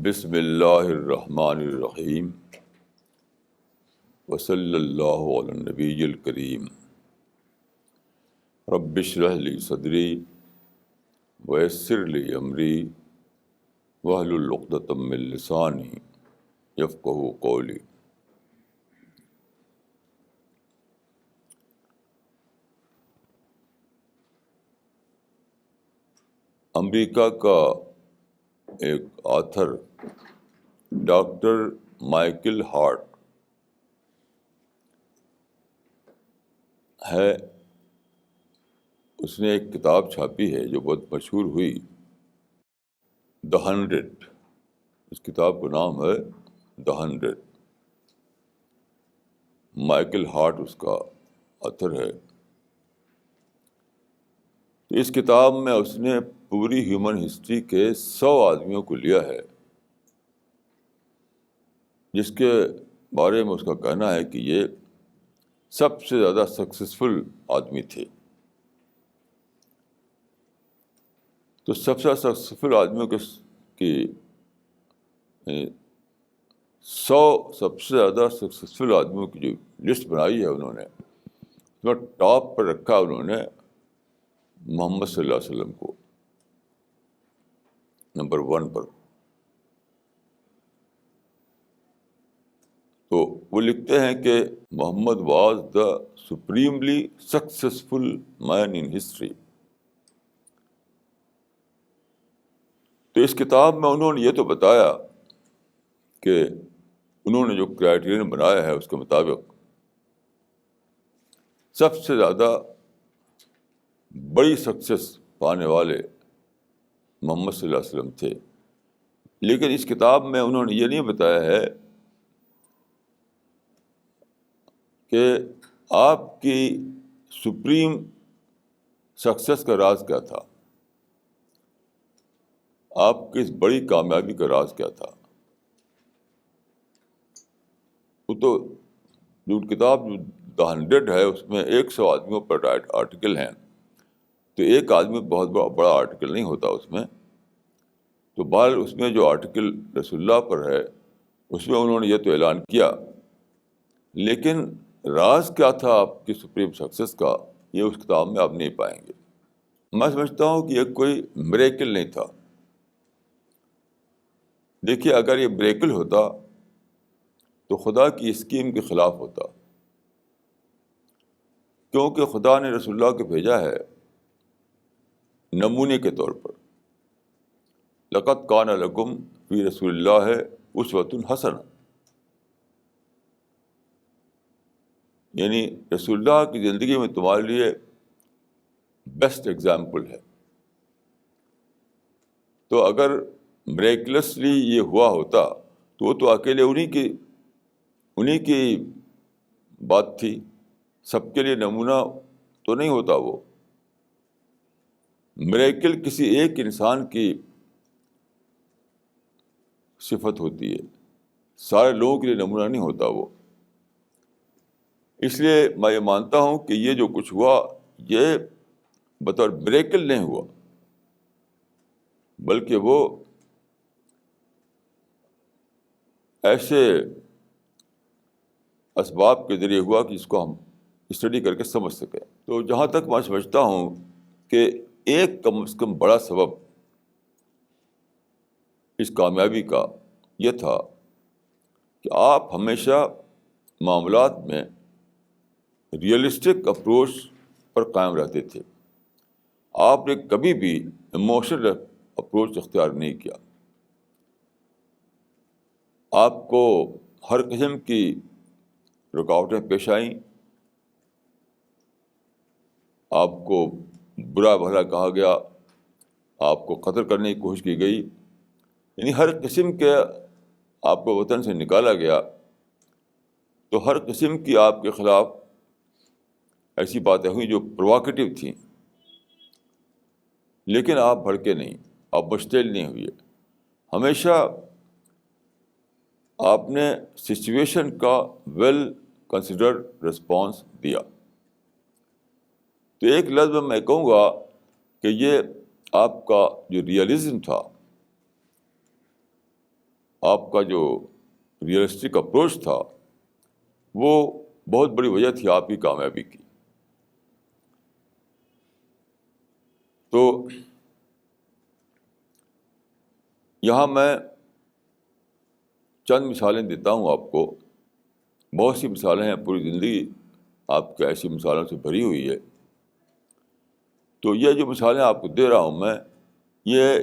بسم اللہ الرحمن الرحیم وصلی اللہ علی النبی الکریم رب اشرح لی صدری ویسر لی امری واحلل عقدۃ من لسانی یفقہوا قولی۔ امریکہ کا ایک آتھر ڈاکٹر مائیکل ہارٹ ہے، اس نے ایک کتاب چھاپی ہے جو بہت مشہور ہوئی، دا 100۔ اس کتاب کا نام ہے دا 100۔ مائیکل ہارٹ اس کا آتھر ہے۔ تو اس کتاب میں اس نے پوری ہیومن ہسٹری کے 100 آدمیوں کو لیا ہے، جس کے بارے میں اس کا کہنا ہے کہ یہ سب سے زیادہ سکسیسفل آدمی تھے۔ تو سب سے سکسیسفل آدمیوں کی 100 سب سے زیادہ سکسیسفل آدمیوں کی جو لسٹ بنائی ہے انہوں نے، اس میں ٹاپ پر رکھا انہوں نے محمد صلی اللہ علیہ وسلم کو، نمبر 1 پر۔ تو وہ لکھتے ہیں کہ Muhammad was the supremely successful man in history. تو اس کتاب میں انہوں نے یہ تو بتایا کہ انہوں نے جو کرائیٹیرین بنایا ہے اس کے مطابق سب سے زیادہ بڑی سکسیس پانے والے محمد صلی اللہ علیہ وسلم تھے، لیکن اس کتاب میں انہوں نے یہ نہیں بتایا ہے کہ آپ کی سپریم سکسیس کا راز کیا تھا، آپ کی اس بڑی کامیابی کا راز کیا تھا۔ وہ تو جو کتاب دا 100 ہے اس میں 100 آدمیوں پر آرٹیکل ہیں، تو ایک آدمی بہت بڑا آرٹیکل نہیں ہوتا اس میں۔ تو بہرحال اس میں جو آرٹیکل رسول اللہ پر ہے اس میں انہوں نے یہ تو اعلان کیا، لیکن راز کیا تھا آپ کی سپریم سکسیس کا، یہ اس کتاب میں آپ نہیں پائیں گے۔ میں سمجھتا ہوں کہ یہ کوئی میریکل نہیں تھا۔ دیکھیے، اگر یہ میریکل ہوتا تو خدا کی اسکیم کے خلاف ہوتا، کیونکہ خدا نے رسول اللہ کو بھیجا ہے نمونے کے طور پر۔ لقد کان لکم فی رسول اللہ اسوۃ حسنہ، یعنی رسول اللہ کی زندگی میں تمہارے لیے بیسٹ ایگزامپل ہے۔ تو اگر مریکلسلی یہ ہوا ہوتا تو وہ تو اکیلے انہی کی بات تھی، سب کے لیے نمونہ تو نہیں ہوتا۔ وہ مریکل کسی ایک انسان کی صفت ہوتی ہے، سارے لوگوں کے لیے نمونہ نہیں ہوتا وہ۔ اس لیے میں یہ مانتا ہوں کہ یہ جو کچھ ہوا یہ بطور مریکل نہیں ہوا، بلکہ وہ ایسے اسباب کے ذریعے ہوا کہ اس کو ہم اسٹڈی کر کے سمجھ سکیں۔ تو جہاں تک میں سمجھتا ہوں کہ ایک کم از کم بڑا سبب اس کامیابی کا یہ تھا کہ آپ ہمیشہ معاملات میں ریئلسٹک اپروچ پر قائم رہتے تھے۔ آپ نے کبھی بھی ایموشنل اپروچ اختیار نہیں کیا۔ آپ کو ہر قسم کی رکاوٹیں پیش آئیں، آپ کو برا بھلا کہا گیا، آپ کو قتل کرنے کی کوشش کی گئی، یعنی ہر قسم کے آپ کو وطن سے نکالا گیا۔ تو ہر قسم کی آپ کے خلاف ایسی باتیں ہوئیں جو پرووکیٹو تھیں، لیکن آپ بھڑکے نہیں، آپ مشتعل نہیں ہوئے۔ ہمیشہ آپ نے سچویشن کا ویل کنسیڈرڈ رسپانس دیا۔ تو ایک لفظ میں کہوں گا کہ یہ آپ کا جو ریئلزم تھا، آپ کا جو ریئلسٹک اپروچ تھا وہ بہت بڑی وجہ تھی آپ کی کامیابی کی. تو یہاں میں چند مثالیں دیتا ہوں آپ کو. بہت سی مثالیں ہیں، پوری زندگی آپ کی ایسی مثالوں سے بھری ہوئی ہے. تو یہ جو مثالیں آپ کو دے رہا ہوں میں، یہ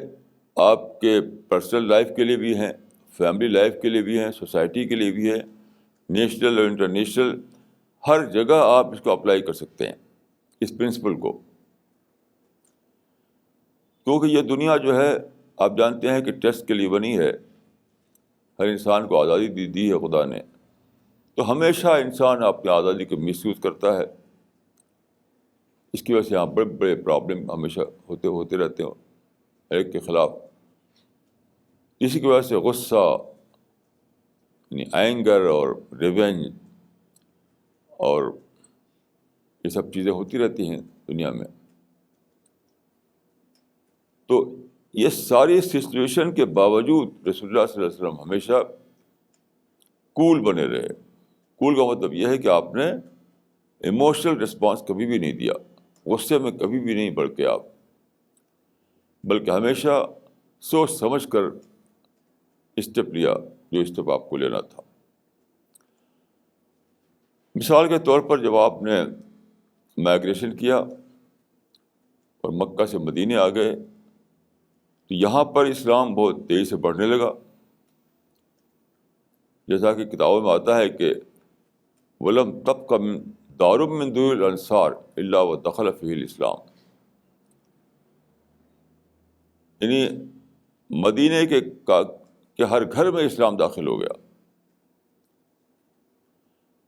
آپ کے پرسنل لائف کے لیے بھی ہیں، فیملی لائف کے لیے بھی ہیں، سوسائٹی کے لیے بھی ہیں، نیشنل اور انٹرنیشنل، ہر جگہ آپ اس کو اپلائی کر سکتے ہیں اس پرنسپل کو. کیونکہ یہ دنیا جو ہے آپ جانتے ہیں کہ ٹیسٹ کے لیے بنی ہے. ہر انسان کو آزادی دی ہے خدا نے، تو ہمیشہ انسان اپنی آزادی کو مس یوز کرتا ہے. اس کی وجہ سے یہاں بڑے بڑے پرابلم ہمیشہ ہوتے رہتے ہیں ایک کے خلاف. اسی کی وجہ سے غصہ، یعنی اینگر اور ریونج اور یہ سب چیزیں ہوتی رہتی ہیں دنیا میں. تو یہ ساری سچویشن کے باوجود رسول اللہ صلی اللہ علیہ وسلم ہمیشہ کول بنے رہے. کول کا مطلب یہ ہے کہ آپ نے ایموشنل رسپانس کبھی بھی نہیں دیا، غصے میں کبھی بھی نہیں بڑھتے آپ، بلکہ ہمیشہ سوچ سمجھ کر اسٹیپ لیا جو اسٹیپ آپ کو لینا تھا. مثال کے طور پر جب آپ نے مائگریشن کیا اور مکہ سے مدینے آ گئے تو یہاں پر اسلام بہت تیزی سے بڑھنے لگا. جیسا کہ کتابوں میں آتا ہے کہ ولم تبق دار من دور الانصار الا ودخل فیہ الاسلام، یعنی مدینے کے ہر گھر میں اسلام داخل ہو گیا.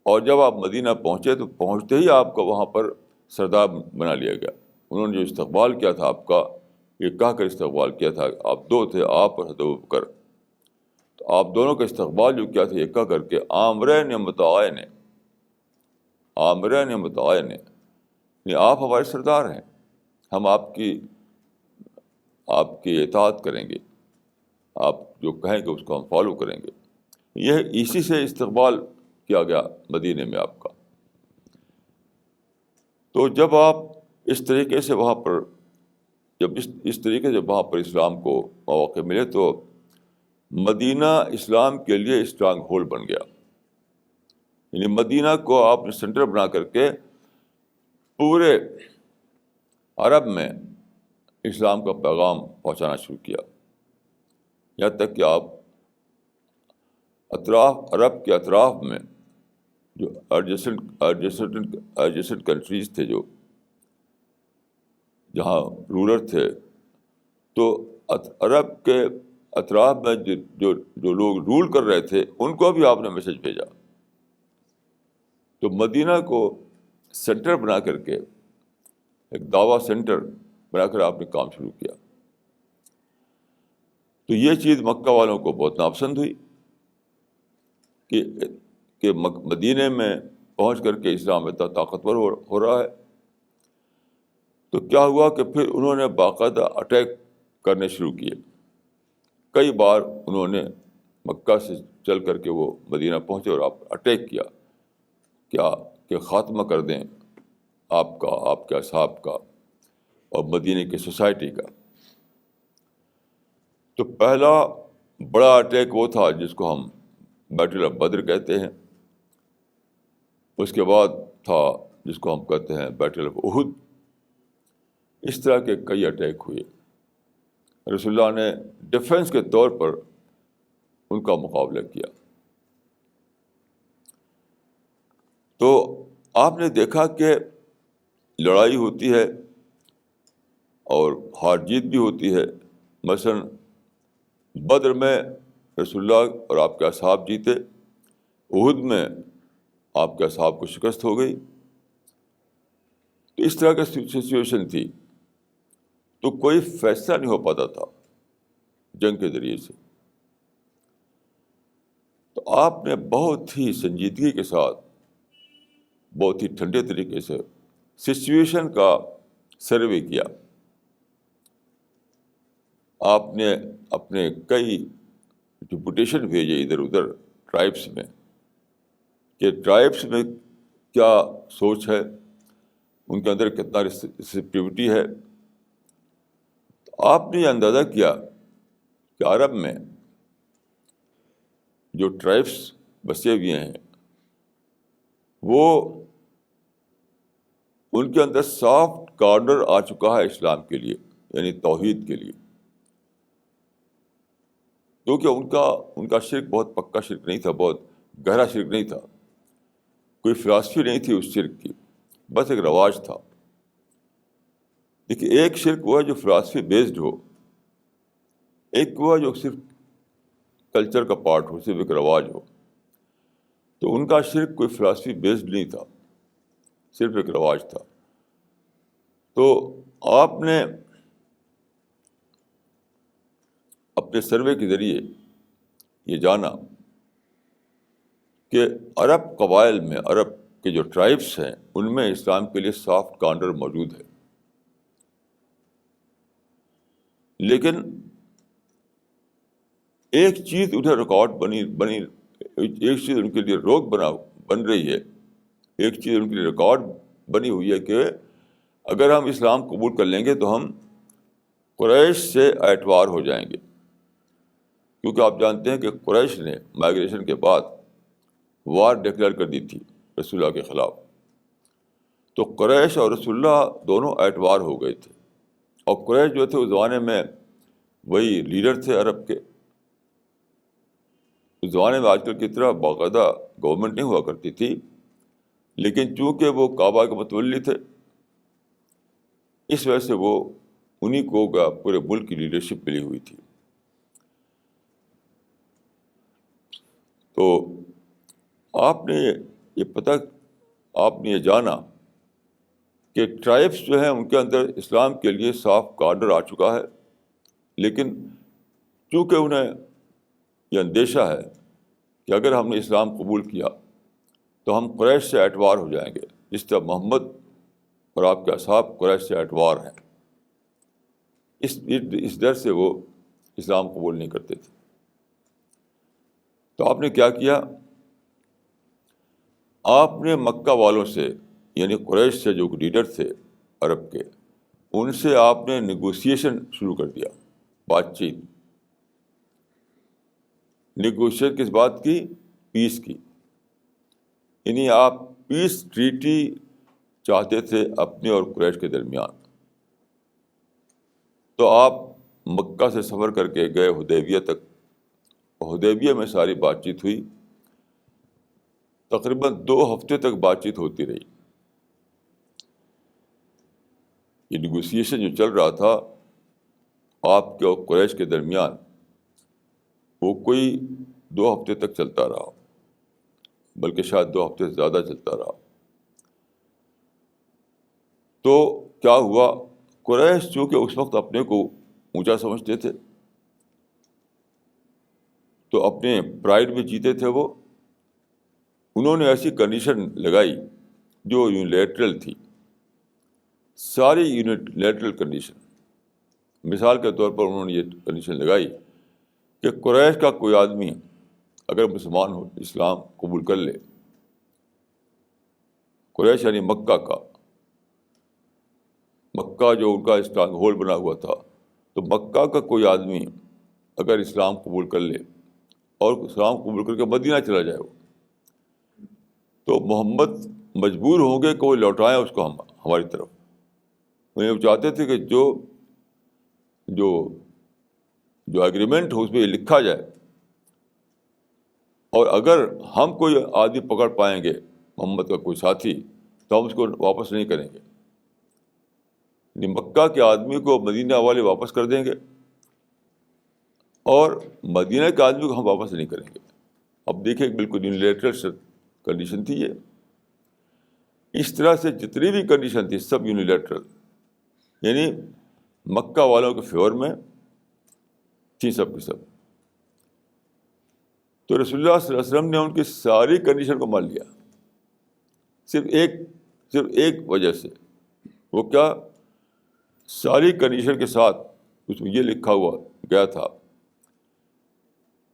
اور جب آپ مدینہ پہنچے تو پہنچتے ہی آپ کو وہاں پر سردار بنا لیا گیا. انہوں نے جو استقبال کیا تھا آپ کا، یہ کہہ کر استقبال کیا تھا، آپ دو تھے، آپ اور حضرت ابوبکر، تو آپ دونوں کا استقبال جو کیا تھا یہ کہہ کر کے آمرین متعین، آمرین متعین، یعنی آپ ہمارے سردار ہیں، ہم آپ کی اطاعت کریں گے، آپ جو کہیں گے اس کو ہم فالو کریں گے. یہ اسی سے استقبال کیا گیا مدینے میں آپ کا. تو جب آپ اس طریقے سے وہاں پر اس طریقے سے وہاں پر اسلام کو مواقع ملے تو مدینہ اسلام کے لیے اسٹرانگ ہولڈ بن گیا. یعنی مدینہ کو آپ نے سینٹر بنا کر کے پورے عرب میں اسلام کا پیغام پہنچانا شروع کیا، یہاں تک کہ آپ عرب کے اطراف میں جو ایڈجسنٹ کنٹریز تھے، جو جہاں رولر تھے، تو عرب کے اطراف میں جو لوگ رول کر رہے تھے ان کو بھی آپ نے میسج بھیجا. تو مدینہ کو سینٹر بنا کر کے، ایک دعویٰ سینٹر بنا کر آپ نے کام شروع کیا. تو یہ چیز مکہ والوں کو بہت ناپسند ہوئی کہ مدینے میں پہنچ کر کے اسلام اتنا طاقتور ہو رہا ہے. تو کیا ہوا کہ پھر انہوں نے باقاعدہ اٹیک کرنے شروع کیے. کئی بار انہوں نے مکہ سے چل کر کے وہ مدینہ پہنچے اور آپ اٹیک کیا، کیا کہ خاتمہ کر دیں آپ کے اصحاب کا اور مدینے کی سوسائٹی کا. تو پہلا بڑا اٹیک وہ تھا جس کو ہم بیٹل آف بدر کہتے ہیں. اس کے بعد تھا جس کو ہم کہتے ہیں بیٹل آف احد. اس طرح کے کئی اٹیک ہوئے. رسول اللہ نے ڈیفنس کے طور پر ان کا مقابلہ کیا. تو آپ نے دیکھا کہ لڑائی ہوتی ہے اور ہار جیت بھی ہوتی ہے. مثلاً بدر میں رسول اللہ اور آپ کے اصحاب جیتے، احد میں آپ کے اصحاب کو شکست ہو گئی. تو اس طرح کی سچویشن تھی. تو کوئی فیصلہ نہیں ہو پاتا تھا جنگ کے ذریعے سے. تو آپ نے بہت ہی سنجیدگی کے ساتھ، بہت ہی ٹھنڈے طریقے سے سچویشن کا سروے کیا. آپ نے اپنے کئی ڈپوٹیشن بھیجے ادھر ادھر ٹرائبس میں کہ ٹرائبس میں کیا سوچ ہے, ان کے اندر کتنا ریسیپٹیوٹی ہے. آپ نے یہ اندازہ کیا کہ عرب میں جو ٹرائبس بسے ہوئے ہیں وہ ان کے اندر سافٹ کارنر آ چکا ہے اسلام کے لیے, یعنی توحید کے لیے, کیونکہ ان کا شرک بہت پکا شرک نہیں تھا, بہت گہرا شرک نہیں تھا, کوئی فلاسفی نہیں تھی اس شرک کی, بس ایک رواج تھا. دیکھیے ایک شرک وہ ہے جو فلاسفی بیسڈ ہو, ایک وہ ہے جو صرف کلچر کا پارٹ ہو, صرف ایک رواج ہو. تو ان کا شرک کوئی فلاسفی بیسڈ نہیں تھا, صرف ایک رواج تھا. تو آپ نے اپنے سروے کے ذریعے یہ جانا کہ عرب قبائل میں, عرب کے جو ٹرائبس ہیں, ان میں اسلام کے لیے سافٹ کارنر موجود ہے. لیکن ایک چیز انہیں ریکارڈ بنی ایک چیز ان کے لیے روک بن رہی ہے, ایک چیز ان کے لیے ریکارڈ بنی ہوئی ہے کہ اگر ہم اسلام قبول کر لیں گے تو ہم قریش سے اعتبار ہو جائیں گے. کیونکہ آپ جانتے ہیں کہ قریش نے مائیگریشن کے بعد وار ڈکلیئر کر دی تھی رسول اللہ کے خلاف. تو قریش اور رسول اللہ دونوں اعتبار ہو گئے تھے. اور قریش جو تھے اس زمانے میں وہی لیڈر تھے عرب کے. اس زمانے میں آج کل کی طرح باقاعدہ گورنمنٹ نہیں ہوا کرتی تھی, لیکن چونکہ وہ کعبہ کے متولی تھے اس وجہ سے وہ انہی کو پورے ملک کی لیڈرشپ ملی ہوئی تھی. تو آپ نے یہ جانا کہ ٹرائبس جو ہیں ان کے اندر اسلام کے لیے سافٹ کارنر آ چکا ہے, لیکن چونکہ انہیں یہ اندیشہ ہے کہ اگر ہم نے اسلام قبول کیا تو ہم قریش سے اعتبار ہو جائیں گے, جس طرح محمد اور آپ کے اصحاب قریش سے اعتبار ہیں. اس ڈر سے وہ اسلام قبول نہیں کرتے تھے. تو آپ نے کیا کیا, آپ نے مکہ والوں سے, یعنی قریش سے جو لیڈر تھے عرب کے, ان سے آپ نے نیگوسیشن شروع کر دیا, بات چیت. نیگوشیٹ کس بات کی؟ پیس کی. یعنی آپ پیس ٹریٹی چاہتے تھے اپنے اور قریش کے درمیان. تو آپ مکہ سے سفر کر کے گئے حدیبیہ تک. حدیبیہ میں ساری بات چیت ہوئی, تقریباً 2 ہفتے تک بات چیت ہوتی رہی. یہ نیگوسیشن جو چل رہا تھا آپ کے اور قریش کے درمیان, وہ کوئی 2 ہفتے تک چلتا رہا, بلکہ شاید 2 ہفتے سے زیادہ چلتا رہا. تو کیا ہوا, قریش چونکہ اس وقت اپنے کو اونچا سمجھتے تھے, تو اپنے پرائڈ میں جیتے تھے وہ, انہوں نے ایسی کنڈیشن لگائی جو یونیلیٹرل تھی, ساری یونیلیٹرل کنڈیشن. مثال کے طور پر انہوں نے یہ کنڈیشن لگائی کہ قریش کا کوئی آدمی اگر مسلمان ہو, اسلام قبول کر لے, قریش یعنی مکہ کا, مکہ جو ان کا اسٹرانگ ہولڈ بنا ہوا تھا, تو مکہ کا کوئی آدمی اگر اسلام قبول کر لے اور اسلام قبول کر کے مدینہ چلا جائے, تو محمد مجبور ہوں گے کہ وہ لوٹائیں اس کو ہماری طرف. انہیں وہ چاہتے تھے کہ جو ایگریمنٹ ہو اس میں یہ لکھا جائے, اور اگر ہم کوئی آدمی پکڑ پائیں گے محمد کا کوئی ساتھی تو ہم اس کو واپس نہیں کریں گے. یعنی مکہ کے آدمی کو مدینہ والے واپس کر دیں گے اور مدینہ کے آدمی کو ہم واپس نہیں کریں گے. اب دیکھیں بالکل یونیلیٹرل کنڈیشن تھی یہ. اس طرح سے جتنی بھی کنڈیشن تھی سب یونیلیٹرل, یعنی مکہ والوں کے فیور میں تھی سب کی سب. تو رسول اللہ صلی اللہ علیہ وسلم نے ان کی ساری کنڈیشن کو مان لیا, صرف ایک وجہ سے. وہ کیا؟ ساری کنڈیشن کے ساتھ اس میں یہ لکھا ہوا گیا تھا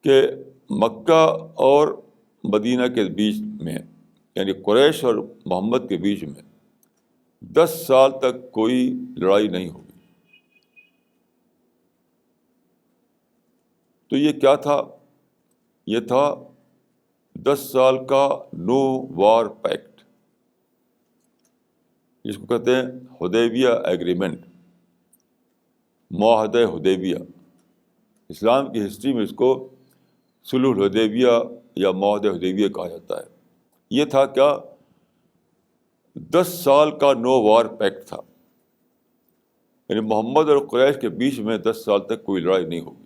کہ مکہ اور مدینہ کے بیچ میں، یعنی قریش اور محمد کے بیچ میں 10 سال تک کوئی لڑائی نہیں ہوگی. تو یہ کیا تھا؟ یہ تھا 10 سال کا نو وار پیکٹ، جس کو کہتے ہیں حدیبیہ ایگریمنٹ، معاہدہ حدیبیہ. اسلام کی ہسٹری میں اس کو صلح الحدیبیہ یا معاہدہ حدیبیہ کہا جاتا ہے. یہ تھا کیا؟ 10 سال کا نو وار پیکٹ تھا، یعنی محمد اور قریش کے بیچ میں 10 سال تک کوئی لڑائی نہیں ہوگی.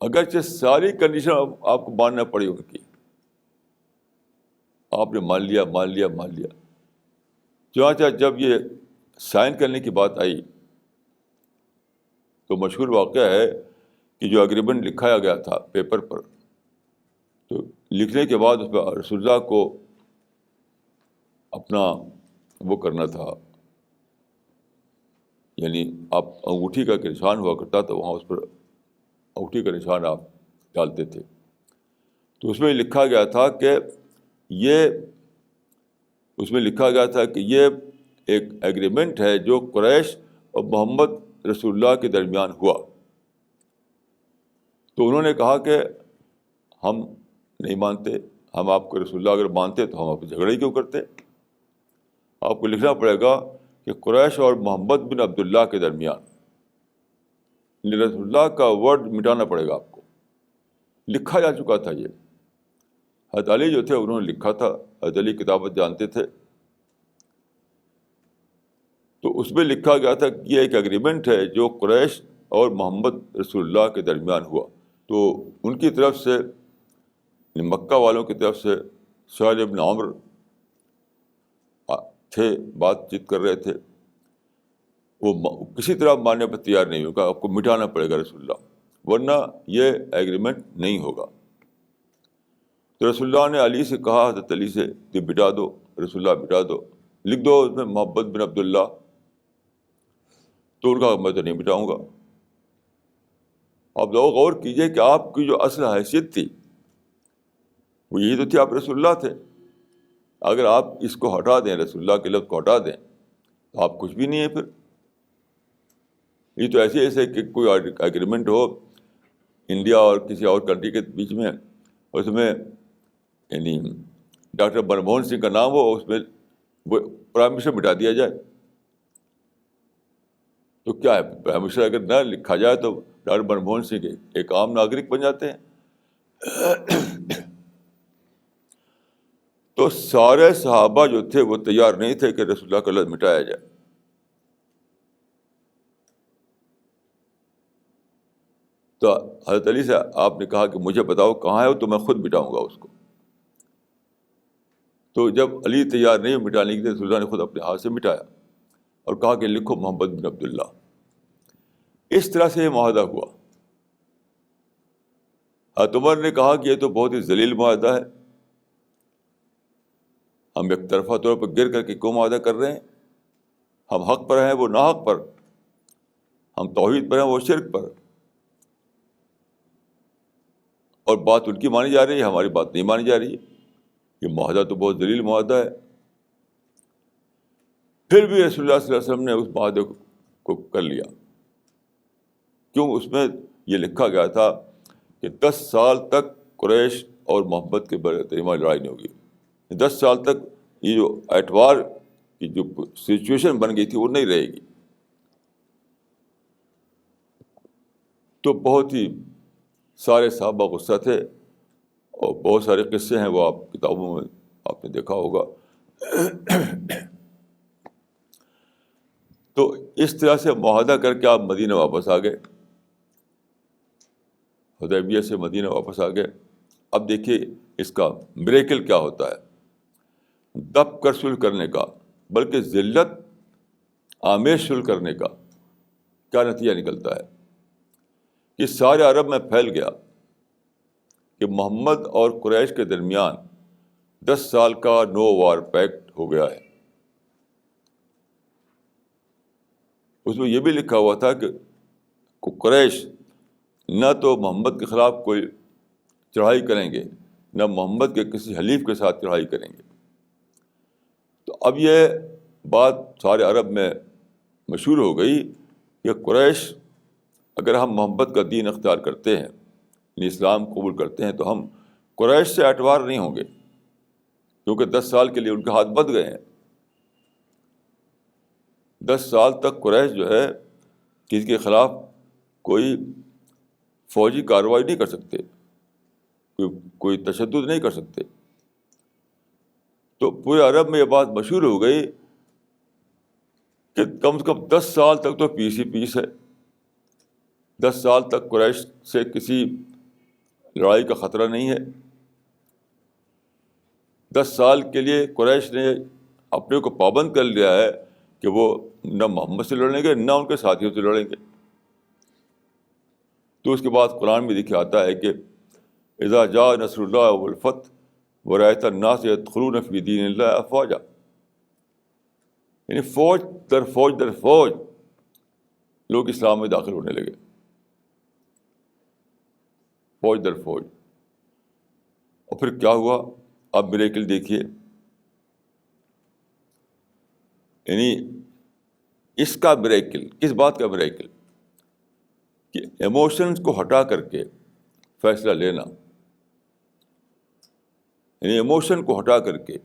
اگرچہ ساری کنڈیشن آپ کو ماننا پڑی ان کی، آپ نے مان لیا. چنانچہ جب یہ سائن کرنے کی بات آئی تو مشہور واقعہ ہے کہ جو اگریمنٹ لکھایا گیا تھا پیپر پر، تو لکھنے کے بعد اس پہ رسول اللہ کو اپنا وہ کرنا تھا، یعنی آپ انگوٹھی کا نشان ہوا کرتا تھا، وہاں اس پر انگوٹھی کا نشان آپ ڈالتے تھے. تو اس میں لکھا گیا تھا کہ یہ ایک ایگریمنٹ ہے جو قریش اور محمد رسول اللہ کے درمیان ہوا. تو انہوں نے کہا کہ ہم نہیں مانتے، ہم آپ کو رسول اللہ اگر مانتے تو ہم آپ سے جھگڑا ہی کیوں کرتے. آپ کو لکھنا پڑے گا کہ قریش اور محمد بن عبداللہ کے درمیان، رسول اللہ کا ورڈ مٹانا پڑے گا آپ کو. لکھا جا چکا تھا. یہ حضرت علی جو تھے انہوں نے لکھا تھا، حضرت علی کتابت جانتے تھے. تو اس میں لکھا گیا تھا کہ یہ ایک ایگریمنٹ ہے جو قریش اور محمد رسول اللہ کے درمیان ہوا. تو ان کی طرف سے، مکہ والوں کی طرف سے سہیل بن عمرو تھے، بات چیت کر رہے تھے. وہ کسی طرح ماننے پر تیار نہیں ہوگا، آپ کو مٹانا پڑے گا رسول اللہ، ورنہ یہ ایگریمنٹ نہیں ہوگا. تو رسول اللہ نے علی سے کہا، حضرت علی سے، کہ مٹا دو، رسول اللہ مٹا دو، لکھ دو اس میں محمد بن عبداللہ. تو ان کا میں تو نہیں مٹاؤں گا. آپ لوگ غور کیجئے کہ آپ کی جو اصل حیثیت تھی وہ یہی تو تھی، آپ رسول اللہ تھے. اگر آپ اس کو ہٹا دیں، رسول اللہ کے لفظ کو ہٹا دیں، تو آپ کچھ بھی نہیں ہے پھر. یہ تو ایسے کہ کوئی ایگریمنٹ ہو انڈیا اور کسی اور کنٹری کے بیچ میں، اس میں یعنی ڈاکٹر منموہن سنگھ کا نام ہو، اس میں وہ پرائم منسٹر مٹا دیا جائے. تو کیا ہے، پرائم منسٹر اگر نہ لکھا جائے تو ڈاکٹر منموہن سنگھ ایک عام ناگرک بن جاتے ہیں. تو سارے صحابہ جو تھے وہ تیار نہیں تھے کہ رسول اللہ کا لفظ مٹایا جائے. تو حضرت علی سے آپ نے کہا کہ مجھے بتاؤ کہاں ہے وہ، تو میں خود مٹاؤں گا اس کو. تو جب علی تیار نہیں مٹانے کی، رسول اللہ نے خود اپنے ہاتھ سے مٹایا اور کہا کہ لکھو محمد بن عبداللہ. اس طرح سے یہ معاہدہ ہوا. حضرت عمر نے کہا کہ یہ تو بہت ہی ذلیل معاہدہ ہے، ہم ایک طرفہ طور پر گر کر کے کیوں معاہدہ کر رہے ہیں؟ ہم حق پر ہیں، وہ ناحق پر، ہم توحید پر ہیں، وہ شرک پر، اور بات ان کی مانی جا رہی ہے، ہماری بات نہیں مانی جا رہی ہے. یہ معاہدہ تو بہت ذلیل معاہدہ ہے. پھر بھی رسول اللہ صلی اللہ علیہ وسلم نے اس معاہدے کو کر لیا. کیوں؟ اس میں یہ لکھا گیا تھا کہ 10 سال تک قریش اور محمد کے درمیان لڑائی نہیں ہوگی. 10 سال تک یہ جو اعتبار کی جو سچویشن بن گئی تھی وہ نہیں رہے گی. تو بہت ہی سارے صحابہ غصہ تھے، اور بہت سارے قصے ہیں وہ آپ کتابوں میں آپ نے دیکھا ہوگا. تو اس طرح سے معاہدہ کر کے آپ مدینہ واپس آ گئے، حدیبیہ سے مدینہ واپس آ گئے. اب دیکھیے اس کا میریکل کیا ہوتا ہے، دب کر صلح کرنے کا، بلکہ ذلت آمیز صلح کرنے کا کیا نتیجہ نکلتا ہے کہ سارے عرب میں پھیل گیا کہ محمد اور قریش کے درمیان 10 سال کا نو وار پیکٹ ہو گیا ہے. اس میں یہ بھی لکھا ہوا تھا کہ قریش نہ تو محمد کے خلاف کوئی چڑھائی کریں گے، نہ محمد کے کسی حلیف کے ساتھ چڑھائی کریں گے۔ تو اب یہ بات سارے عرب میں مشہور ہو گئی کہ قریش، اگر ہم محمد کا دین اختیار کرتے ہیں، یعنی اسلام قبول کرتے ہیں، تو ہم قریش سے اعتبار نہیں ہوں گے، کیونکہ 10 سال کے لیے ان کے ہاتھ بندھ گئے ہیں۔ 10 سال تک قریش جو ہے کسی کے خلاف کوئی فوجی کارروائی نہیں کر سکتے، کوئی تشدد نہیں کر سکتے۔ تو پورے عرب میں یہ بات مشہور ہو گئی کہ کم سے کم 10 سال تک تو پیس ہی پیس ہے۔ 10 سال تک قریش سے کسی لڑائی کا خطرہ نہیں ہے۔ 10 سال کے لیے قریش نے اپنے کو پابند کر لیا ہے کہ وہ نہ محمد سے لڑیں گے، نہ ان کے ساتھیوں سے لڑیں گے۔ تو اس کے بعد قرآن میں لکھا آتا ہے کہ اذا جاء نصر اللہ والفتح ورأیت الناس يدخلون فی دین اللہ افواجا، یعنی فوج در فوج لوگ اسلام میں داخل ہونے لگے، فوج در فوج۔ اور پھر کیا ہوا؟ اب میریکل دیکھیے، یعنی اس کا میریکل، کس بات کا میریکل؟ کہ ایموشنز کو ہٹا کر کے فیصلہ لینا، یعنی ایموشن کو ہٹا کر کے،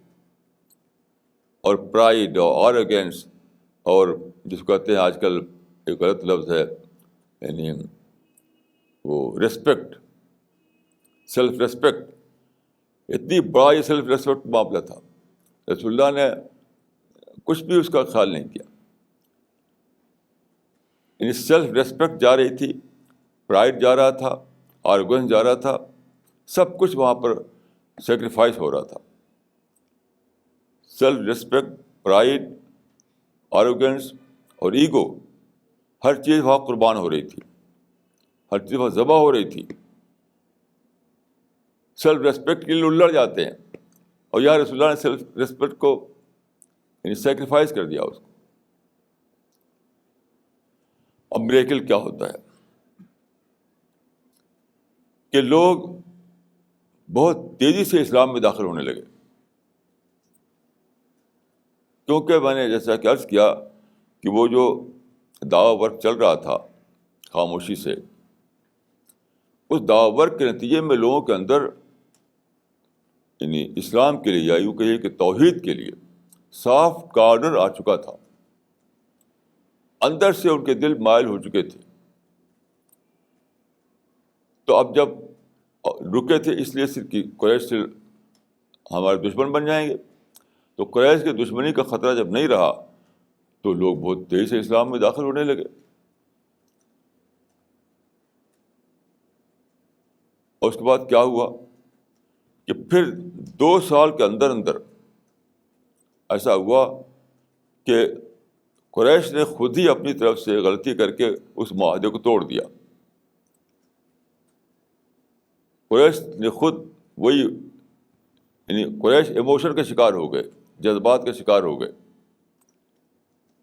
اور پرائڈ اور آرگینس، اور جس کو کہتے ہیں آج کل ایک غلط لفظ ہے، یعنی وہ ریسپیکٹ، سیلف ریسپیکٹ، اتنی بڑا یہ سیلف ریسپیکٹ معاملہ تھا، رسول اللہ نے کچھ بھی اس کا خیال نہیں کیا۔ یعنی سیلف ریسپیکٹ جا رہی تھی، پرائڈ جا رہا تھا، آرگوینس جا رہا تھا، سب کچھ وہاں پر سیکریفائس ہو رہا تھا۔ سیلف ریسپیکٹ، پرائڈ، آروگینس اور ایگو، ہر چیز وہاں قربان ہو رہی تھی، ہر چیز وہاں ذبح ہو رہی تھی۔ سیلف ریسپیکٹ کے لیے لوگ لڑ جاتے ہیں، اور یہاں رسول اللہ نے سیلف ریسپیکٹ کو یعنی سیکریفائس کر دیا اس کو۔ اب میریکل کیا ہوتا ہے کہ لوگ بہت تیزی سے اسلام میں داخل ہونے لگے، کیونکہ میں نے جیسا کہ عرض کیا کہ وہ جو دعوی ورک چل رہا تھا خاموشی سے، اس دعوی ورک کے نتیجے میں لوگوں کے اندر یعنی اسلام کے لیے یا یوں کہیے کہ توحید کے لیے صاف کارنر آ چکا تھا، اندر سے ان کے دل مائل ہو چکے تھے۔ تو اب جب رکے تھے اس لیے صرف کہ قریش سے ہمارے دشمن بن جائیں گے، تو قریش کی دشمنی کا خطرہ جب نہیں رہا تو لوگ بہت تیزی سے اسلام میں داخل ہونے لگے۔ اور اس کے بعد کیا ہوا کہ پھر 2 سال کے اندر اندر ایسا ہوا کہ قریش نے خود ہی اپنی طرف سے غلطی کر کے اس معاہدے کو توڑ دیا۔ قریش نے خود وہی یعنی قریش ایموشن کے شکار ہو گئے، جذبات کے شکار ہو گئے۔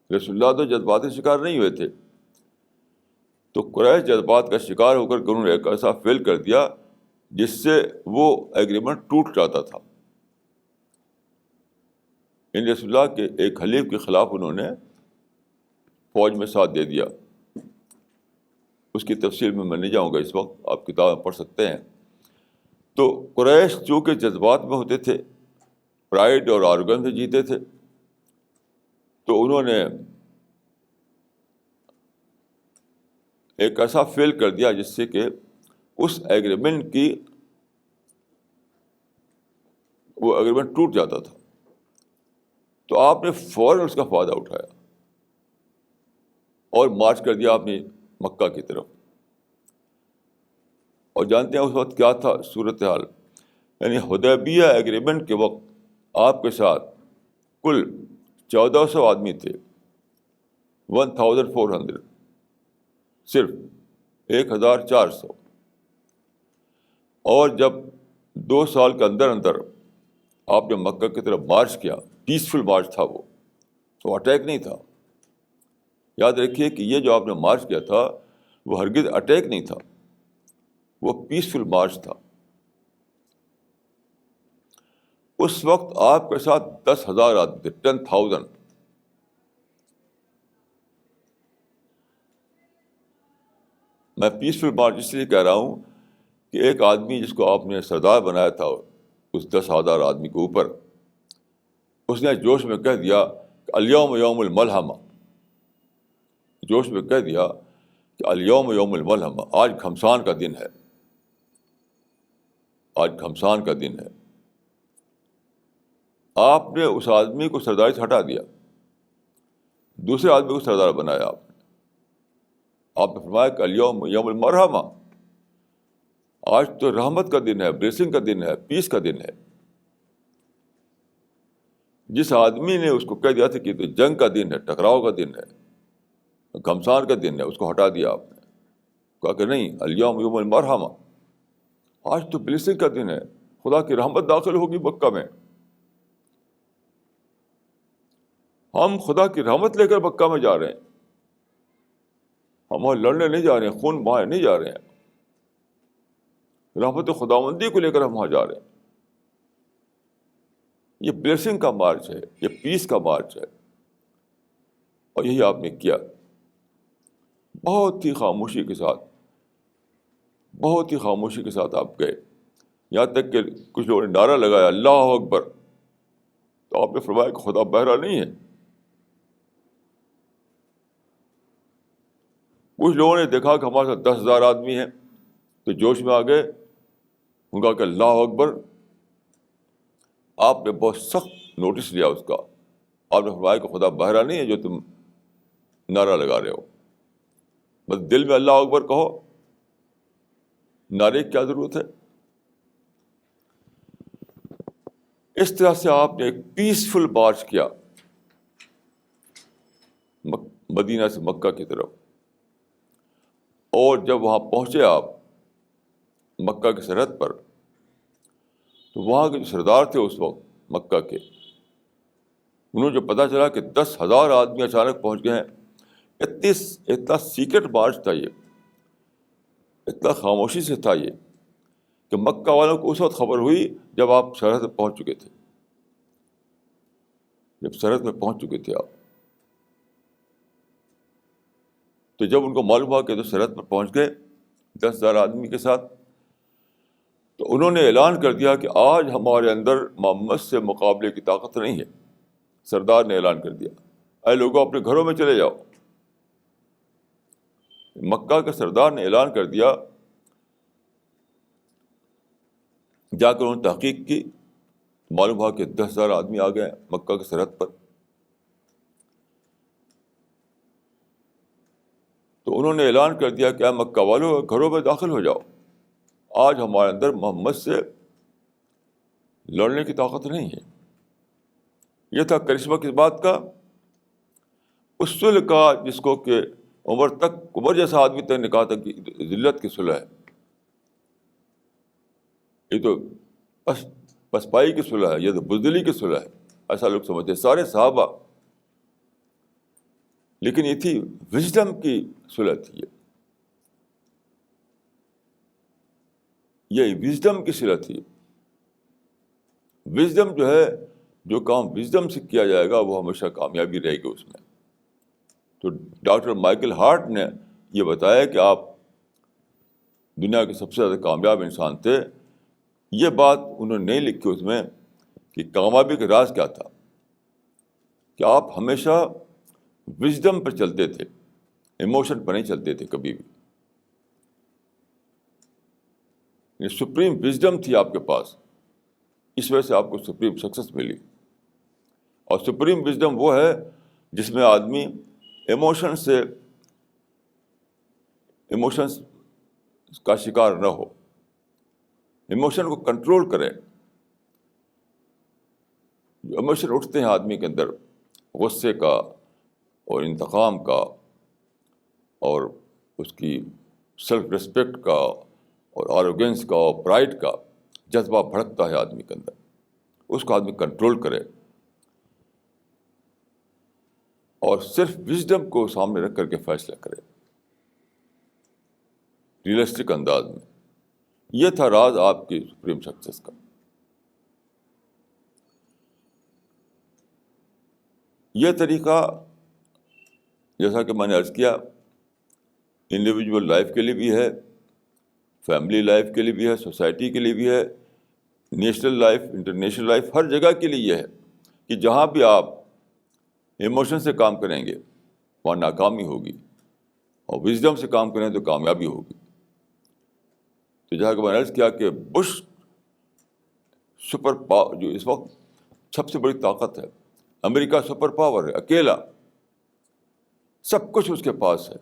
رسول اللہ تو جذبات کے شکار نہیں ہوئے تھے، تو قریش جذبات کا شکار ہو کر کے انہوں نے ایک ایسا فیل کر دیا جس سے وہ ایگریمنٹ ٹوٹ جاتا تھا۔ ان رسول اللہ کے ایک حلیف کے خلاف انہوں نے فوج میں ساتھ دے دیا۔ اس کی تفصیل میں نہیں جاؤں گا اس وقت، آپ کتاب میں پڑھ سکتے ہیں۔ تو قریش چونکہ جذبات میں ہوتے تھے، پرائڈ اور آرگن سے جیتے تھے، تو انہوں نے ایک ایسا فیل کر دیا جس سے کہ اس ایگریمنٹ کی وہ ایگریمنٹ ٹوٹ جاتا تھا۔ تو آپ نے فوراً اس کا فائدہ اٹھایا اور مارچ کر دیا اپنی مکہ کی طرف۔ اور جانتے ہیں اس وقت کیا تھا صورتحال؟ یعنی حدیبیہ ایگریمنٹ کے وقت آپ کے ساتھ کل 1400 آدمی تھے، 1400، صرف 1400۔ اور جب 2 سال کے اندر اندر آپ نے مکہ کی طرف مارچ کیا، پیسفل مارچ تھا وہ اٹیک نہیں تھا۔ یاد رکھیے کہ یہ جو آپ نے مارچ کیا تھا وہ ہرگز اٹیک نہیں تھا، وہ پیسفل مارچ تھا. اس وقت آپ کے ساتھ 10,000 آدمی تھے, 10,000. میں پیسفل مارچ اس لیے کہہ رہا ہوں کہ ایک آدمی جس کو آپ نے سردار بنایا تھا اس 10,000 آدمی کے اوپر, اس نے جوش میں کہہ دیا کہ الیوم یوم الملحمہ. جوش میں کہہ دیا کہ الیوم یوم الملحمہ, آج گھمسان کا دن ہے, آج گھمسان کا دن ہے. آپ نے اس آدمی کو سرداری سے ہٹا دیا, دوسرے آدمی کو سردار بنایا. آپ نے فرمایا کہ الیوم یوم المرحمہ, آج تو رحمت کا دن ہے, بلیسنگ کا دن ہے, پیس کا دن ہے. جس آدمی نے اس کو کہہ دیا تھا کہ تو جنگ کا دن ہے, ٹکراؤ کا دن ہے, گھمسان کا دن ہے, اس کو ہٹا دیا آپ نے. کہا کہ نہیں, الیوم یوم المرحمہ, آج تو بلیسنگ کا دن ہے, خدا کی رحمت داخل ہوگی مکہ میں. ہم خدا کی رحمت لے کر مکہ میں جا رہے ہیں, ہم وہاں لڑنے نہیں جا رہے ہیں, خون بہانے نہیں جا رہے ہیں, رحمت خداوندی کو لے کر ہم وہاں جا رہے ہیں. یہ بلیسنگ کا مارچ ہے, یہ پیس کا مارچ ہے, اور یہی آپ نے کیا. بہت ہی خاموشی کے ساتھ, بہت ہی خاموشی کے ساتھ آپ گئے, یہاں تک کہ کچھ لوگوں نے نعرہ لگایا اللہ اکبر, تو آپ نے فرمایا کہ خدا بہرا نہیں ہے. کچھ لوگوں نے دیکھا کہ ہمارے ساتھ 10,000 آدمی ہیں تو جوش میں آ گئے, ان کا کہ اللہ اکبر. آپ نے بہت سخت نوٹس لیا اس کا. آپ نے فرمایا کہ خدا بہرا نہیں ہے جو تم نعرہ لگا رہے ہو, بس دل میں اللہ اکبر کہو, نعرے کی کیا ضرورت ہے. اس طرح سے آپ نے ایک پیسفل مارچ کیا مدینہ سے مکہ کی طرف. اور جب وہاں پہنچے آپ مکہ کی سرحد پر, تو وہاں کے جو سردار تھے اس وقت مکہ کے, انہوں جو پتہ چلا کہ 10,000 آدمی اچانک پہنچ گئے ہیں. اتنا سیکرٹ مارچ تھا یہ, اتنا خاموشی سے تھا یہ, کہ مکہ والوں کو اس وقت خبر ہوئی جب آپ سرحد میں پہنچ چکے تھے, جب سرحد میں پہنچ چکے تھے آپ. تو جب ان کو معلوم ہوا کہ تو سرحد پر پہنچ گئے 10,000 آدمی کے ساتھ, تو انہوں نے اعلان کر دیا کہ آج ہمارے اندر محمد سے مقابلے کی طاقت نہیں ہے. سردار نے اعلان کر دیا, اے لوگوں اپنے گھروں میں چلے جاؤ. مکہ کے سردار نے اعلان کر دیا. جا کر انہوں نے تحقیق کی, معلوم ہوا کہ 10,000 آدمی آ گئے مکہ کی سرحد پر. تو انہوں نے اعلان کر دیا کہ اے مکہ والوں گھروں میں داخل ہو جاؤ, آج ہمارے اندر محمد سے لڑنے کی طاقت نہیں ہے. یہ تھا کرشمہ کس بات کا؟ اس صلح کا جس کو کہ عمر جیسا آدمی تک نے کہا تھا کہ ذلت کی صلح ہے, یہ تو پسپائی کی صلح ہے, یہ تو بزدلی کی صلح ہے, ایسا لوگ سمجھتے سارے صحابہ. لیکن یہ تھی وزڈم کی صلح تھی, یہ وزڈم کی صلح تھی. وزڈم جو ہے, جو کام وزڈم سے کیا جائے گا وہ ہمیشہ کامیابی رہے گی اس میں. تو ڈاکٹر مائیکل ہارٹ نے یہ بتایا کہ آپ دنیا کے سب سے زیادہ کامیاب انسان تھے. یہ بات انہوں نے نہیں لکھی اس میں کہ کامیابی کا راز کیا تھا, کہ آپ ہمیشہ وزڈم پر چلتے تھے, ایموشن پر نہیں چلتے تھے کبھی بھی. یہ سپریم وزڈم تھی آپ کے پاس, اس وجہ سے آپ کو سپریم سکسیس ملی. اور سپریم وزڈم وہ ہے جس میں آدمی ایموشنز کا شکار نہ ہو, ایموشن کو کنٹرول کرے. جو ایموشن اٹھتے ہیں آدمی کے اندر, غصے کا اور انتقام کا اور اس کی سیلف ریسپیکٹ کا اور آروگینس کا اور پرائڈ کا جذبہ بھڑکتا ہے آدمی کے اندر, اس کو آدمی کنٹرول کرے اور صرف وزڈم کو سامنے رکھ کر کے فیصلہ کرے ریئلسٹک انداز میں. یہ تھا راز آپ کی سپریم سکسیس کا. یہ طریقہ جیسا کہ میں نے عرض کیا انڈیویجول لائف کے لیے بھی ہے, فیملی لائف کے لیے بھی ہے, سوسائٹی کے لیے بھی ہے, نیشنل لائف, انٹرنیشنل لائف, ہر جگہ کے لیے یہ ہے کہ جہاں بھی آپ ایموشن سے کام کریں گے وہاں ناکامی ہوگی, اور وزڈم سے کام کریں تو کامیابی ہوگی. تو جہاں کہ میں نے عرض کیا کہ بش سپر پاور جو اس وقت سب سے بڑی طاقت ہے, امریکہ سپر پاور ہے, اکیلا سب کچھ اس کے پاس ہے.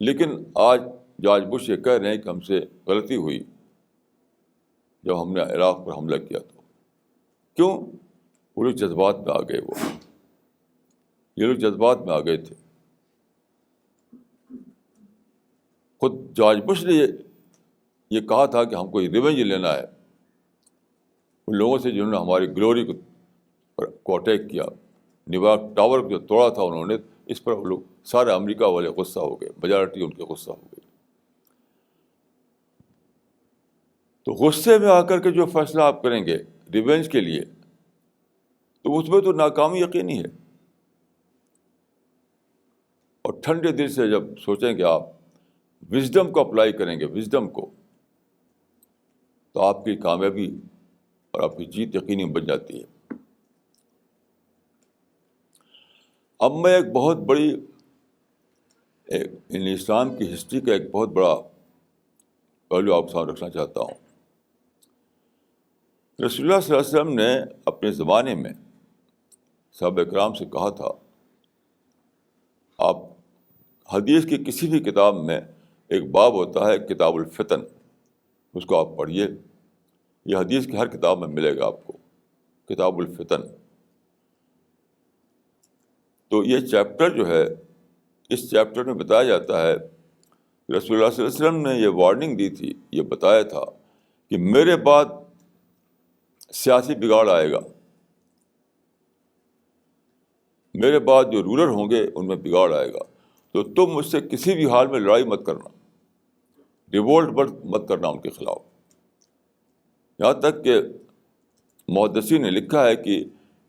لیکن آج جارج بش یہ کہہ رہے ہیں کہ ہم سے غلطی ہوئی جب ہم نے عراق پر حملہ کیا. تو کیوں؟ وہ لوگ جذبات میں آ گئے, یہ لوگ جذبات میں آ گئے تھے. خود جارج بش نے یہ کہا تھا کہ ہم کو ریونج لینا ہے ان لوگوں سے جنہوں نے ہماری گلوری کو اٹیک کیا. نیویارک ٹاور کو جو توڑا تھا انہوں نے, اس پر وہ لوگ سارے امریکہ والے غصہ ہو گئے, میجارٹی ان کے غصہ ہو گئی. تو غصے میں آ کر کے جو فیصلہ آپ کریں گے ریونج کے لیے تو اس میں تو ناکامی یقینی ہے. اور ٹھنڈے دل سے جب سوچیں کہ آپ وزڈم کو اپلائی کریں گے, وزڈم کو, تو آپ کی کامیابی اور آپ کی جیت یقینی بن جاتی ہے. اب میں ایک بہت بڑی اسلام کی ہسٹری کا ایک بہت بڑا پہلو آپ کے سامنے رکھنا چاہتا ہوں. رسول اللہ صلی اللہ علیہ وسلم نے اپنے زمانے میں صحابہ کرام سے کہا تھا, آپ حدیث کی کسی بھی کتاب میں ایک باب ہوتا ہے کتاب الفتن, اس کو آپ پڑھیے. یہ حدیث کی ہر کتاب میں ملے گا آپ کو, کتاب الفتن. تو یہ چیپٹر جو ہے, اس چیپٹر میں بتایا جاتا ہے رسول اللہ صلی اللہ علیہ وسلم نے یہ وارننگ دی تھی, یہ بتایا تھا کہ میرے بعد سیاسی بگاڑ آئے گا, میرے بعد جو رولر ہوں گے ان میں بگاڑ آئے گا, تو تم مجھ سے کسی بھی حال میں لڑائی مت کرنا, ریوولٹ مت کرنا ان کے خلاف. یہاں تک کہ محدثین نے لکھا ہے کہ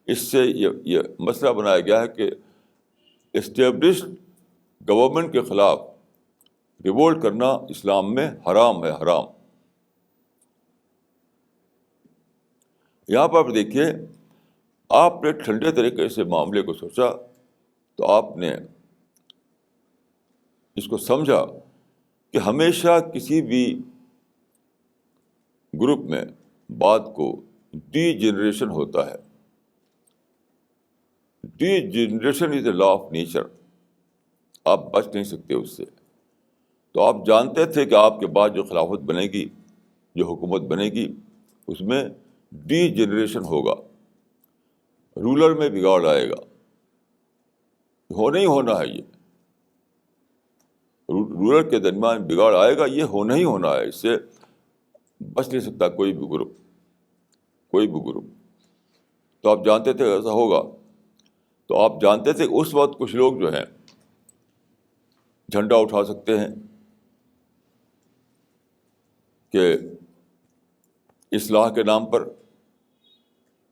اس سے یہ مسئلہ بنایا گیا ہے کہ اسٹیبلشڈ گورنمنٹ کے خلاف ریوولٹ کرنا اسلام میں حرام ہے, حرام. یہاں پر آپ دیکھیے, آپ نے ٹھنڈے طریقے سے معاملے کو سوچا تو آپ نے اس کو سمجھا کہ ہمیشہ کسی بھی گروپ میں بات کو ڈی جنریشن ہوتا ہے. D generation is a law of nature, آپ بچ نہیں سکتے اس سے. تو آپ جانتے تھے کہ آپ کے بعد جو خلافت بنے گی, جو حکومت بنے گی, اس میں ڈی جنریشن ہوگا, رولر میں بگاڑ آئے گا, ہونا ہی ہونا ہے. یہ رولر کے درمیان بگاڑ آئے گا, یہ ہونا ہی ہونا ہے, اس سے بچ نہیں سکتا کوئی بھی گروپ, کوئی بھی گروپ. تو آپ جانتے تھے ایسا ہوگا. تو آپ جانتے تھے اس وقت کچھ لوگ جو ہیں جھنڈا اٹھا سکتے ہیں کہ اصلاح کے نام پر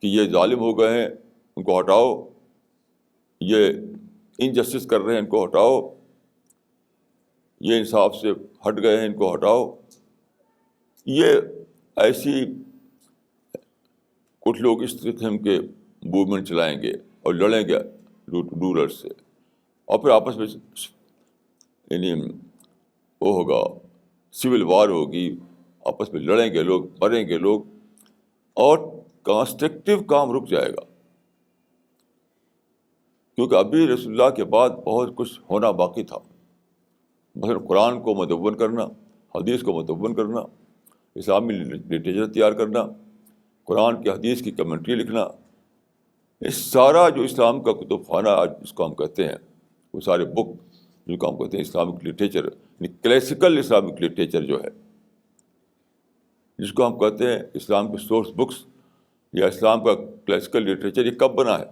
کہ یہ ظالم ہو گئے ہیں ان کو ہٹاؤ, یہ انجسٹس کر رہے ہیں ان کو ہٹاؤ, یہ انصاف سے ہٹ گئے ہیں ان کو ہٹاؤ. یہ ایسی کچھ لوگ اس قسم کے موومنٹ چلائیں گے اور لڑیں گے رولر سے, اور پھر آپس میں یعنی وہ ہوگا, سول وار ہوگی, آپس میں لڑیں گے لوگ, مریں گے لوگ, اور کنسٹرکٹیو کام رک جائے گا. کیونکہ ابھی رسول اللہ کے بعد بہت کچھ ہونا باقی تھا. مثلا قرآن کو مدون کرنا, حدیث کو مدون کرنا, اسلامی لٹریچر تیار کرنا, قرآن کی حدیث کی کمنٹری لکھنا, اس سارا جو اسلام کا کتب خانہ آج جس کو ہم کہتے ہیں, وہ سارے بک جن کو ہم کہتے ہیں اسلامک لٹریچر, یعنی کلاسیکل اسلامک لٹریچر جو ہے, جس کو ہم کہتے ہیں اسلام کے سورس بکس یا اسلام کا کلاسیکل لٹریچر, یہ کب بنا ہے؟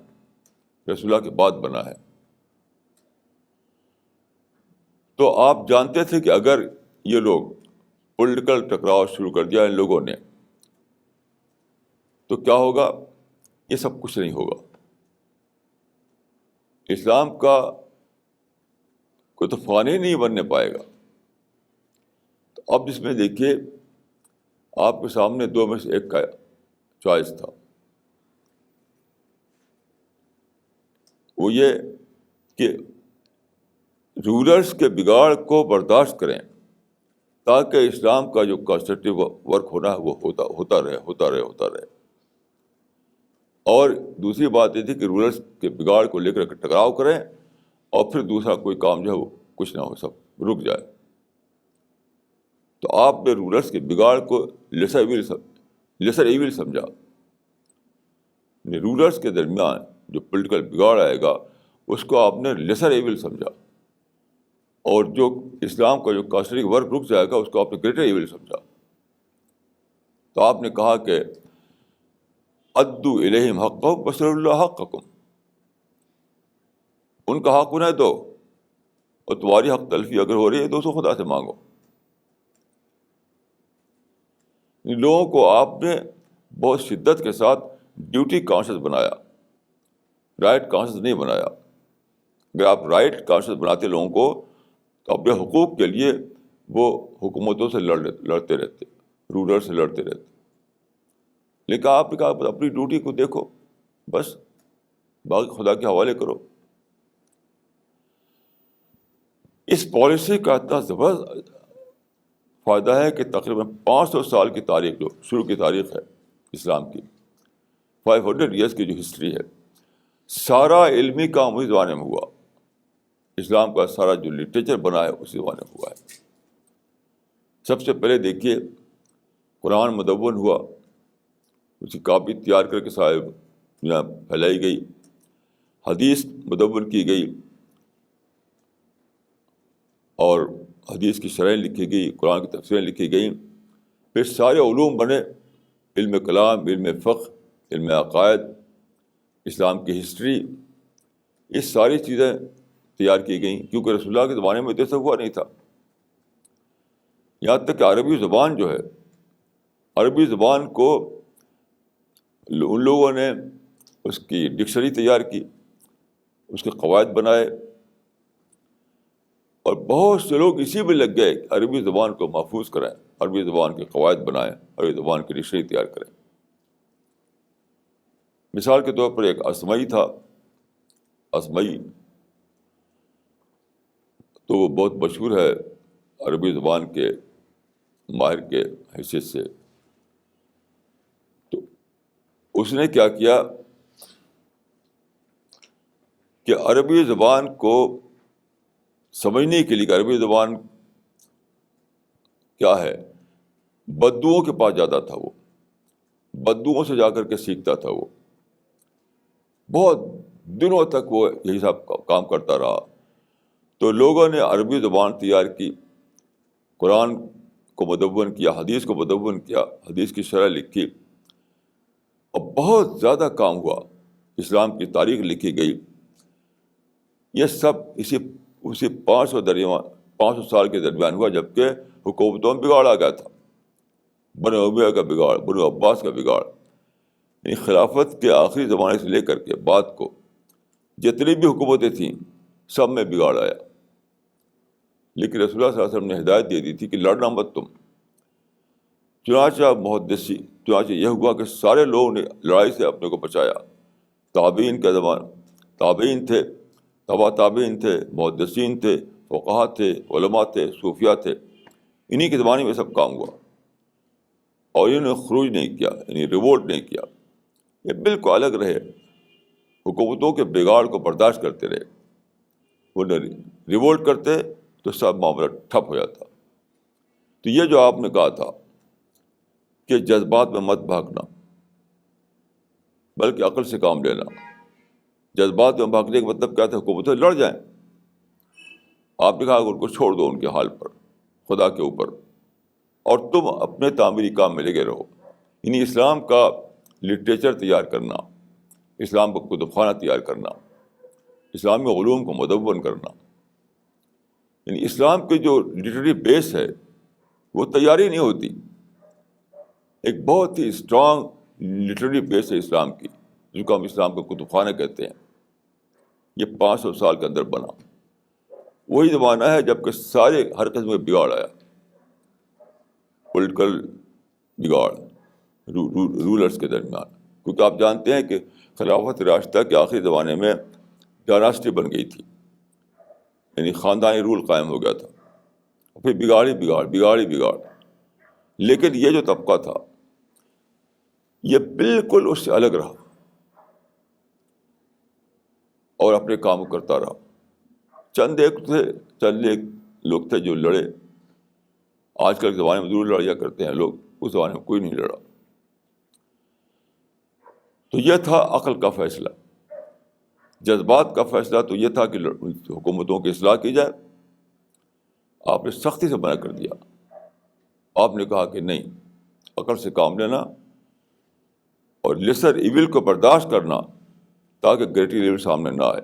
رسول اللہ کے بعد بنا ہے. تو آپ جانتے تھے کہ اگر یہ لوگ پولیٹیکل ٹکراؤ شروع کر دیا ان لوگوں نے، تو کیا ہوگا؟ یہ سب کچھ نہیں ہوگا. اسلام کا کوئی تو فانی نہیں بننے پائے گا. تو اب اس میں دیکھیے آپ کے سامنے دو میں سے ایک کا چوائس تھا. وہ یہ کہ رولرز کے بگاڑ کو برداشت کریں تاکہ اسلام کا جو کنسٹرکٹیو ورک ہونا ہے وہ ہوتا رہے. اور دوسری بات یہ تھی کہ رولرز کے بگاڑ کو لے کر ٹکراؤ کریں اور پھر دوسرا کوئی کام جو ہے وہ کچھ نہ ہو، سب رک جائے. تو آپ نے رولرز کے بگاڑ کو لیسر ایول سمجھا. رولرز کے درمیان جو پولیٹیکل بگاڑ آئے گا اس کو آپ نے لیسر ایول سمجھا، اور جو اسلام کا جو کانسٹرکٹیو ورک رک جائے گا اس کو آپ نے گریٹر ایول سمجھا. تو آپ نے کہا کہ ادو الیہم حقہم وصل اللہ حقکم، ان کا حق انہیں دو اور تمہاری حق تلفی اگر ہو رہی ہے تو اس کو خدا سے مانگو. ان لوگوں کو آپ نے بہت شدت کے ساتھ ڈیوٹی کانشیس بنایا، رائٹ کانشیس نہیں بنایا. اگر آپ رائٹ کانشیس بناتے لوگوں کو تو اپنے حقوق کے لیے وہ حکومتوں سے لڑتے رہتے، رولر سے لڑتے رہتے. لیکن آپ نے کہا اپنی ڈیوٹی کو دیکھو، بس باقی خدا کے حوالے کرو. اس پالیسی کا اتنا زبردست فائدہ ہے کہ تقریباً 500 سال کی تاریخ، جو شروع کی تاریخ ہے اسلام کی، 500 ایئرس کی جو ہسٹری ہے، سارا علمی کام اسی زمانے میں ہوا. اسلام کا سارا جو لٹریچر بنا ہے اسی زمانے میں ہوا ہے. سب سے پہلے دیکھیے قرآن مدون ہوا، اس کی کاپی تیار کر کے صاحب یہاں پھیلائی گئی. حدیث مدون کی گئی اور حدیث کی شرح لکھی گئی، قرآن کی تفسیریں لکھی گئیں. پھر سارے علوم بنے، علم کلام، علم فقہ، علم عقائد، اسلام کی ہسٹری، یہ ساری چیزیں تیار کی گئیں، کیونکہ رسول اللہ کے زمانے میں تو سب ہوا نہیں تھا. یہاں تک کہ عربی زبان جو ہے، عربی زبان کو ان لوگوں نے اس کی ڈکشنری تیار کی، اس کے قواعد بنائے، اور بہت سے لوگ اسی میں لگ گئے کہ عربی زبان کو محفوظ کریں، عربی زبان کے قواعد بنائیں، عربی زبان کی ڈکشنری تیار کریں. مثال کے طور پر ایک اسمعی تھا. اسمعی تو وہ بہت مشہور ہے عربی زبان کے ماہر کے حیثیت سے. تو اس نے کیا کیا کہ عربی زبان کو سمجھنے کے لیے، کہ عربی زبان کیا ہے، بدوؤں کے پاس جاتا تھا. وہ بدوؤں سے جا کر کے سیکھتا تھا. وہ بہت دنوں تک وہ یہی سب کام کرتا رہا. تو لوگوں نے عربی زبان تیار کی، قرآن کو مدون کیا، حدیث کو مدون کیا، حدیث کی شرح لکھی، اور بہت زیادہ کام ہوا. اسلام کی تاریخ لکھی گئی. یہ سب اسی 500 سال کے درمیان ہوا، جبکہ حکومتوں میں بگاڑ آ گیا تھا. بنو امیہ کا بگاڑ، بنو عباس کا بگاڑ، یعنی خلافت کے آخری زمانے سے لے کر کے بعد کو جتنی بھی حکومتیں تھیں سب میں بگاڑ آیا. لیکن رسول اللہ صلی اللہ علیہ وسلم نے ہدایت دے دی تھی کہ لڑنا مت تم. چنانچہ یہ ہوا کہ سارے لوگوں نے لڑائی سے اپنے کو بچایا. تابعین کا زمانہ، تابعین تھے، تبا تابعین تھے، محدثین تھے، فقہا تھے، علماء تھے، صوفیاء تھے، انہی کے زمانے میں سب کام ہوا. اور انہوں نے خروج نہیں کیا، یعنی ریوولٹ نہیں کیا. یہ بالکل الگ رہے، حکومتوں کے بگاڑ کو برداشت کرتے رہے. وہ ریوولٹ کرتے تو سب معاملہ ٹھپ ہو جاتا. تو یہ جو آپ نے کہا تھا کہ جذبات میں مت بھاگنا بلکہ عقل سے کام لینا، جذبات میں بھاگنے کا مطلب کیا تھا؟ حکومتیں لڑ جائیں. آپ نے کہا ان کو چھوڑ دو ان کے حال پر، خدا کے اوپر، اور تم اپنے تعمیری کام میں لگے رہو. یعنی اسلام کا لٹریچر تیار کرنا، اسلام کا کتب خانہ تیار کرنا، اسلامی علوم کو مدون کرنا. یعنی اسلام کی جو لٹریری بیس ہے وہ تیاری نہیں ہوتی. ایک بہت ہی اسٹرانگ لٹریری بیس ہے اسلام کی, جس کو ہم اسلام کا کتب خانہ کہتے ہیں. یہ 500 سال کے اندر بنا. وہی زمانہ ہے جب کہ سارے ہر قسم کے بگاڑ آیا, پولیٹیکل بگاڑ رولرس کے درمیان. کیونکہ آپ جانتے ہیں کہ خلافت راشدہ کے آخری زمانے میں ڈائناسٹی بن گئی تھی, یعنی خاندانی رول قائم ہو گیا تھا. پھر بگاڑی بگاڑ. لیکن یہ جو طبقہ تھا یہ بالکل اس سے الگ رہا اور اپنے کام کرتا رہا. چند ایک لوگ تھے جو لڑے. آج کل کے زمانے میں ضرور لڑائی کرتے ہیں لوگ, اس زمانے میں کوئی نہیں لڑا. تو یہ تھا عقل کا فیصلہ. جذبات کا فیصلہ تو یہ تھا کہ حکومتوں کی اصلاح کی جائے. آپ نے سختی سے منع کر دیا. آپ نے کہا کہ نہیں, عقل سے کام لینا اور لیسر ایول کو برداشت کرنا تاکہ گریٹر ایول سامنے نہ آئے.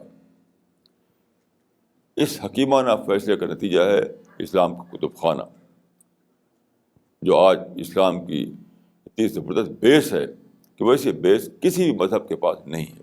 اس حکیمانہ فیصلے کا نتیجہ ہے اسلام کا کتب خانہ, جو آج اسلام کی اتنی زبردست بیس ہے کہ ویسے بیس کسی بھی مذہب کے پاس نہیں ہے.